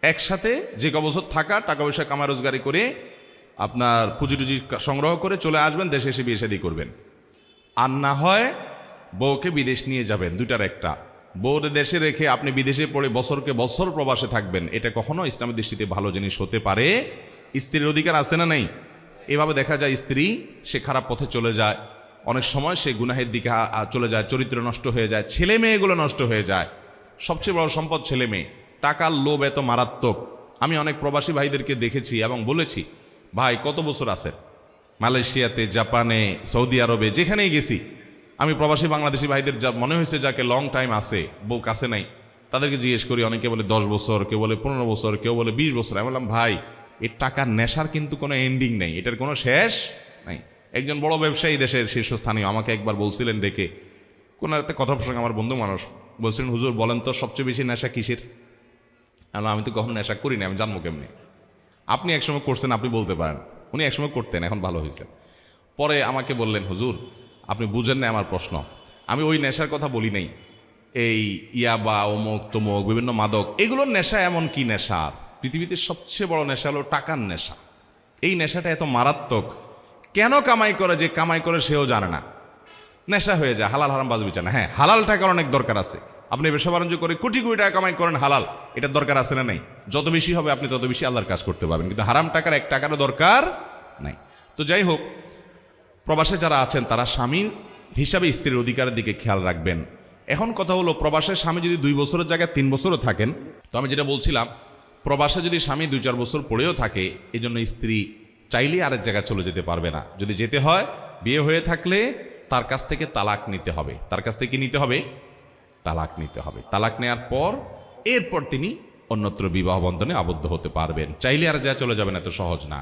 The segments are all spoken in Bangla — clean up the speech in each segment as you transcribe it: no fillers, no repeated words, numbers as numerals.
একসাথে যে ক বছর থাকা, টাকা পয়সা কামা রোজগারি করে আপনার পুঁজি টুজি সংগ্রহ করে চলে আসবেন, দেশে এসে বিয়ে শাদী করবেন। আর না হয় বউকে বিদেশ নিয়ে যাবেন, দুইটার একটা। বউরে দেশে রেখে আপনি বিদেশে পড়ে বছরকে বছর প্রবাসে থাকবেন, এটা কখনো ইসলামের দৃষ্টিতে ভালো জিনিস হতে পারে। স্ত্রীর অধিকার আছে না নেই? এভাবে দেখা যায় স্ত্রী সে খারাপ পথে চলে যায়, অনেক সময় সে গুনাহের দিকে চলে যায়, চরিত্র নষ্ট হয়ে যায়, ছেলে মেয়েগুলো নষ্ট হয়ে যায়। সবচেয়ে বড় সম্পদ ছেলে মেয়ে। টাকার লোভ এত মারাত্মক। আমি অনেক প্রবাসী ভাইদেরকে দেখেছি এবং বলেছি, ভাই কত বছর আছেন মালয়েশিয়াতে, জাপানে, সৌদি আরবে, যেখানেই গেছি আমি প্রবাসী বাংলাদেশি ভাইদের যা মনে হয়েছে যাকে লং টাইম আছে, বউ কাছে নাই, তাদেরকে জিজ্ঞেস করি, অনেকে বলে 10 বছর, কেউ বলে 15 বছর, কেউ বলে 20 বছর। আমি বললাম, ভাই এই টাকার নেশার কিন্তু কোনো এন্ডিং নেই, এটার কোনো শেষ নাই। একজন বড় ব্যবসায়ী দেশের শীর্ষস্থানীয় আমাকে একবার বলছিলেন ডেকে, কোনো একটা কথা প্রসঙ্গে, আমার বন্ধু মানুষ, বলছিলেন, হুজুর বলেন তো সবচেয়ে বেশি নেশা কিসের? আমি তো কখনো নেশা করি না, আমি জানবো কেমনি? আপনি একসময় করছেন, আপনি বলতে পারেন। উনি একসময় করতেন, এখন ভালো হয়েছে। পরে আমাকে বললেন, হুজুর আপনি বুঝেন না আমার প্রশ্ন, আমি ওই নেশার কথা বলি নাই। এই ইয়াবা, অমুক তমুক, বিভিন্ন মাদক, এগুলোর নেশা এমন কি নেশা? পৃথিবীতে সবচেয়ে বড় নেশা হলো টাকার নেশা। এই নেশাটা এত মারাত্মক, কেন কামাই করে, যে কামাই করে সেও জানে না, নেশা হয়ে যায়। হালাল হারাম বাজ বিচার না। হ্যাঁ, হালাল টাকার অনেক দরকার আছে। আপনি ব্যবসা বাণিজ্য করে কোটি কোটি টাকা কামাই করেন, হালাল, এটার দরকার আছে না নাই? যত বেশি হবে আপনি তত বেশি আল্লাহর কাজ করতে পারবেন, কিন্তু হারাম টাকার এক টাকারও দরকার নাই। তো যাই হোক, প্রবাসে যারা আছেন তারা স্বামীর হিসাবে স্ত্রীর অধিকারের দিকে খেয়াল রাখবেন। এখন কথা হলো, প্রবাসের স্বামী যদি 2 বছরের জায়গায় 3 বছরও থাকেন, তো আমি যেটা বলছিলাম, প্রবাসে যদি স্বামী 2-4 বছর পড়েও থাকে, এই জন্য স্ত্রী চাইলেই আরেক জায়গায় চলে যেতে পারবে না। যদি যেতে হয়, বিয়ে হয়ে থাকলে তার কাছ থেকে তালাক নিতে হবে। তার কাছ থেকে কি নিতে হবে? তালাক নিতে হবে। তালাক নেওয়ার পর এরপর তিনি অন্যত্র বিবাহ বন্ধনে আবদ্ধ হতে পারবেন। চাইলে আর যা চলে যাবেন, এত সহজ না।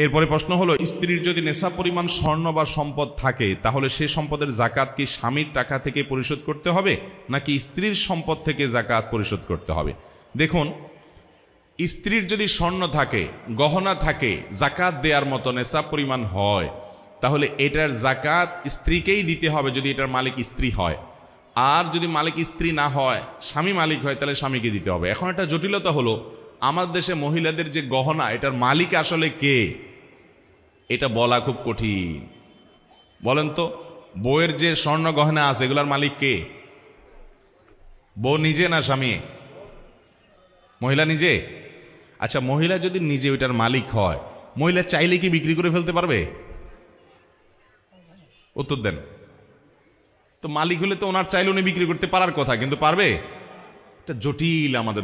এরপরে প্রশ্ন হলো, স্ত্রীর যদি নেশা পরিমাণ স্বর্ণ বা সম্পদ থাকে, তাহলে সে সম্পদের জাকাত কি স্বামীর টাকা থেকে পরিশোধ করতে হবে, নাকি স্ত্রীর সম্পদ থেকে জাকাত পরিশোধ করতে হবে? দেখুন, স্ত্রীর যদি স্বর্ণ থাকে, গহনা থাকে, জাকাত দেওয়ার মতো নেশা পরিমাণ হয়, তাহলে এটার জাকাত স্ত্রীকেই দিতে হবে যদি এটার মালিক স্ত্রী হয়। আর যদি মালিক স্ত্রী না হয়, স্বামী মালিক হয়, তাহলে স্বামীকে দিতে হবে। এখন একটা জটিলতা হলো, আমার দেশে মহিলাদের যে গহনা, এটার মালিক আসলে কে, এটা বলা খুব কঠিন। বলেন তো, বউয়ের যে স্বর্ণ গহনা আছে, এগুলার মালিক কে? বউ নিজে না স্বামী? মহিলা নিজে। আচ্ছা, মহিলা যদি নিজে ওইটার মালিক হয়, মহিলা চাইলে কি বিক্রি করে ফেলতে পারবে? উত্তর দেন তো। মালিক হলে তো ওনার চাইলে উনি বিক্রি করতে পারার কথা, কিন্তু পারবে? এটা জটিল আমাদের